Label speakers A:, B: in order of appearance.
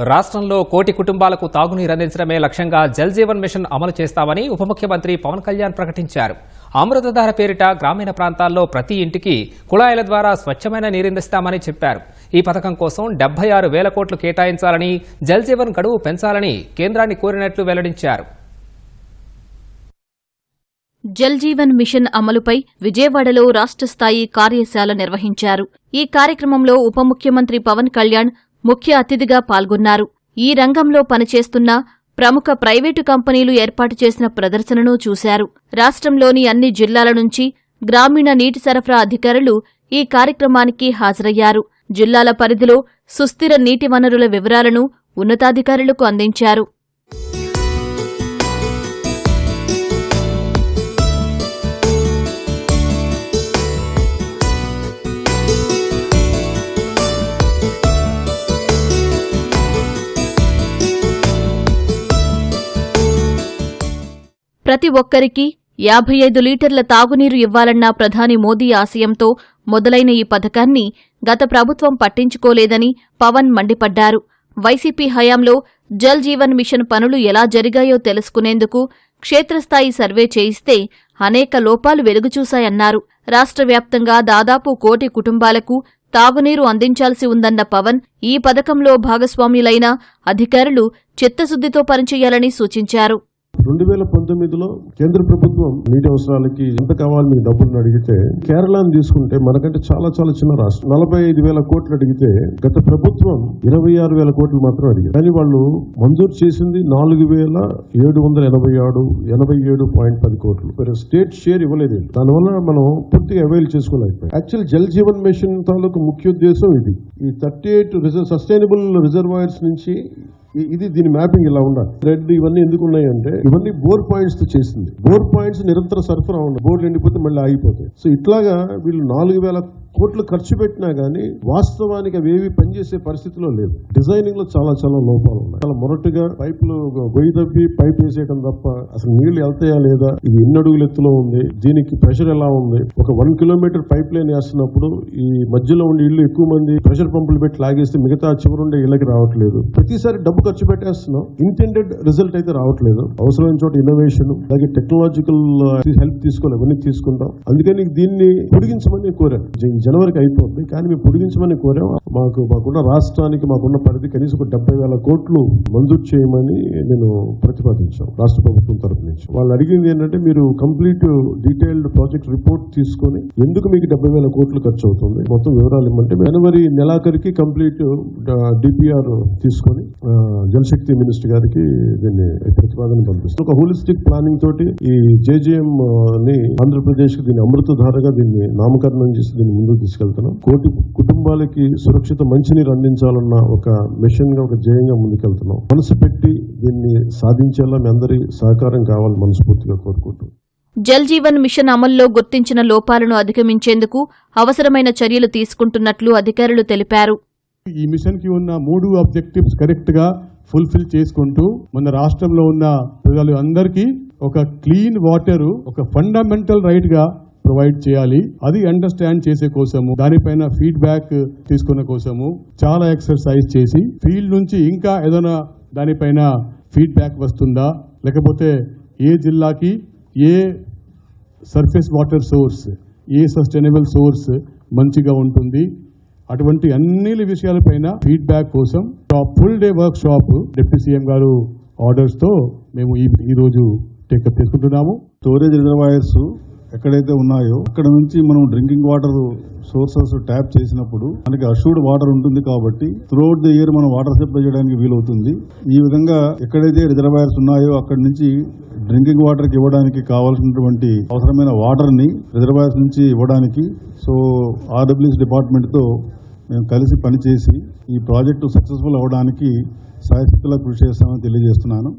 A: రాష్ట్రంలో కోటి కుటుంబాలకు తాగునీరు అందించడమే లక్ష్యంగా జల్ జీవన్ మిషన్ అమలు చేస్తామని ఉప ముఖ్యమంత్రి పవన్ కళ్యాణ్ ప్రకటించారు. అమృతధార పేరిట గ్రామీణ ప్రాంతాల్లో ప్రతి ఇంటికి కుళాయిల ద్వారా స్వచ్ఛమైన నీరందిస్తామని చెప్పారు. ఈ పథకం కోసం 76,000 కోట్లు కేటాయించాలని, జల్ జీవన్ గడువు పెంచాలని కేంద్రాన్ని కోరినట్లు వెల్లడించారు.
B: జల్ జీవన్ మిషన్ అమలుపై విజయవాడలో రాష్ట్ర స్థాయి కార్యశాల నిర్వహించారు. ఈ కార్యక్రమంలో ఉప ముఖ్యమంత్రి పవన్ కళ్యాణ్ ముఖ్య అతిథిగా పాల్గొన్నారు. ఈ రంగంలో పనిచేస్తున్న ప్రముఖ ప్రైవేటు కంపెనీలు ఏర్పాటు చేసిన ప్రదర్శనను చూశారు. రాష్ట్రంలోని అన్ని జిల్లాల నుంచి గ్రామీణ నీటి సరఫరా అధికారులు ఈ కార్యక్రమానికి హాజరయ్యారు. జిల్లాల పరిధిలో సుస్థిర నీటి వనరుల వివరాలను ఉన్నతాధికారులకు అందించారు. ప్రతి ఒక్కరికి 55 లీటర్ల తాగునీరు ఇవ్వాలన్న ప్రధాని మోదీ ఆశయంతో మొదలైన ఈ పథకాన్ని గత ప్రభుత్వం పట్టించుకోలేదని పవన్ మండిపడ్డారు. వైసీపీ హయాంలో జల్ జీవన్ మిషన్ పనులు ఎలా జరిగాయో తెలుసుకునేందుకు క్షేత్రస్థాయి సర్వే చేయిస్తే అనేక లోపాలు వెలుగుచూశాయన్నారు. రాష్ట్ర వ్యాప్తంగా దాదాపు 1 కోటి కుటుంబాలకు తాగునీరు అందించాల్సి ఉందన్న పవన్ ఈ పథకంలో భాగస్వామ్యులైన అధికారులు చిత్తశుద్దితో పనిచేయాలని సూచించారు.
C: 2019లో కేంద్ర ప్రభుత్వం నీటి అవసరాలకి ఎంత కావాలి మీకు డబ్బులను అడిగితే, కేరళను తీసుకుంటే మనకంటే చాలా చాలా చిన్న రాష్ట్రం 45,000 కోట్లు అడిగితే గత ప్రభుత్వం 26,000 కోట్లు మాత్రం అడిగారు. కానీ వాళ్ళు మంజూరు చేసింది 4,487.10 కోట్లు. స్టేట్ షేర్ ఇవ్వలేదు. దానివల్ల మనం పూర్తిగా అవైల్ చేసుకోలేకపోయాం. యాక్చువల్ జల్ జీవన్ మిషన్ తాలూకు ముఖ్య ఉద్దేశం ఇది. ఈ 38 సస్టైనబుల్ రిజర్వాయర్స్ నుంచి ఇది దీని మ్యాపింగ్ ఇలా ఉండాలి. రెడ్ ఇవన్నీ ఎందుకు ఉన్నాయంటే ఇవన్నీ బోర్ పాయింట్స్ తో చేసింది. బోర్ పాయింట్స్ నిరంతర సరఫరా ఉండదు. బోర్లు ఎండిపోతే మళ్ళీ ఆగిపోతాయి. సో ఇట్లాగా వీళ్ళు 4,000 కోట్లు ఖర్చు పెట్టినా గానీ వాస్తవానికి అవి ఏవి పనిచేసే పరిస్థితిలో లేవు. డిజైనింగ్ లో చాలా చాలా లోపాలు ఉన్నాయి. చాలా మొరటుగా పైపులు గొయ్యి తవ్వి పైప్ వేసేయడం తప్ప అసలు నీళ్లు వెళ్తాయా లేదా, ఇది ఎన్ని అడుగుల ఎత్తులో ఉంది, దీనికి ప్రెషర్ ఎలా ఉంది. ఒక 1 కిలోమీటర్ పైప్ లైన్ వేస్తున్నప్పుడు ఈ మధ్యలో ఉండే ఇల్లు ఎక్కువ మంది ప్రెషర్ పంపులు పెట్టి లాగేస్తే మిగతా చివరుండే ఇళ్ళకి రావట్లేదు. ప్రతిసారి డబ్బు ఖర్చు పెట్టేస్తున్నాం, ఇంటెండెడ్ రిజల్ట్ అయితే రావట్లేదు. అవసరమైన చోట ఇన్నోవేషన్ అలాగే టెక్నాలజికల్ హెల్ప్ తీసుకోవాలి, అవన్నీ తీసుకుంటాం. అందుకని దీన్ని పొడిగించమని కోరాం. జనవరికి అయిపోతుంది, కానీ మేము పొడిగించమని కోరాం. మాకున్న రాష్ట్రానికి మాకున్న పరిధి కనీసం 70,000 కోట్లు మంజూరు చేయమని నేను ప్రతిపాదించాం రాష్ట్ర ప్రభుత్వం తరఫు నుంచి. వాళ్ళు అడిగింది ఏంటంటే మీరు కంప్లీట్ డీటెయిల్డ్ ప్రాజెక్ట్ రిపోర్ట్ తీసుకొని ఎందుకు మీకు 70,000 కోట్లు ఖర్చు అవుతుంది మొత్తం వివరాలు ఇవ్వమంటే జనవరి నెలాఖరికి కంప్లీట్ డిపిఆర్ తీసుకొని జలశక్తి మినిస్టర్ గారికి దీన్ని ప్రతిపాదన పంపిస్తాం. ఒక హోలిస్టిక్ ప్లానింగ్ తోటి ఈ జేజేఎం ని ఆంధ్రప్రదేశ్ కి దీన్ని అమృతధారగా దీన్ని నామకరణం చేసి దీన్ని ముందుకు తీసుకెళ్తున్నాం. 1 కోటి కుటుంబాలకి సురక్షిత మంచినీరు అందించాలన్న ఒక మిషన్ గా, ఒక ధ్యేయంగా ముందుకెళ్తున్నాం. మనసు పెట్టి దీన్ని సాధించేలా మీ అందరి సహకారం కావాలని మనస్ఫూర్తిగా కోరుకుంటున్నాం.
B: జల్ జీవన్ మిషన్ అమల్లో గుర్తించిన లోపాలను అధిగమించేందుకు అవసరమైన చర్యలు తీసుకుంటున్నట్లు అధికారులు తెలిపారు.
D: ఈ మిషన్ కి ఉన్న 3 ఆబ్జెక్టివ్స్ కరెక్ట్ గా ఫుల్ఫిల్ చేసుకుంటూ మన రాష్ట్రంలో ఉన్న ప్రజలు అందరికీ ఒక క్లీన్ వాటర్ ఒక ఫండమెంటల్ రైట్ గా ప్రొవైడ్ చేయాలి. అది అండర్స్టాండ్ చేసే కోసము, దానిపైన ఫీడ్బ్యాక్ తీసుకునే కోసము చాలా ఎక్సర్సైజ్ చేసి ఫీల్డ్ నుంచి ఇంకా ఏదైనా దానిపైన ఫీడ్బ్యాక్ వస్తుందా, లేకపోతే ఏ జిల్లాకి ఏ సర్ఫేస్ వాటర్ సోర్స్, ఏ సస్టైనబుల్ సోర్స్ మంచిగా ఉంటుంది, అటువంటి అన్ని విషయాలపైన ఫీడ్బ్యాక్ కోసం full day workshop deputy CM గారు ఆర్డర్స్ తో మేము ఈ రోజు టేకప్ చేసుకుంటున్నాము.
E: స్టోరేజ్ రిజర్వాయర్స్ ఎక్కడైతే ఉన్నాయో అక్కడ నుంచి మనం డ్రింకింగ్ వాటర్ సోర్సెస్ ట్యాప్ చేసినప్పుడు మనకి అష్యూర్డ్ వాటర్ ఉంటుంది కాబట్టి త్రూఅవుట్ ది ఇయర్ మనం వాటర్ సప్లై చేయడానికి వీలవుతుంది. ఈ విధంగా ఎక్కడైతే రిజర్వాయర్స్ ఉన్నాయో అక్కడి నుంచి డ్రింకింగ్ వాటర్కి ఇవ్వడానికి కావాల్సినటువంటి అవసరమైన వాటర్ ని రిజర్వాయర్స్ నుంచి ఇవ్వడానికి ఆర్డబ్ల్యూఎస్ డిపార్ట్మెంట్ తో మేము కలిసి పనిచేసి ఈ ప్రాజెక్టు సక్సెస్ఫుల్ అవ్వడానికి సాయశక్తులా కృషి చేస్తామని తెలియజేస్తున్నాను.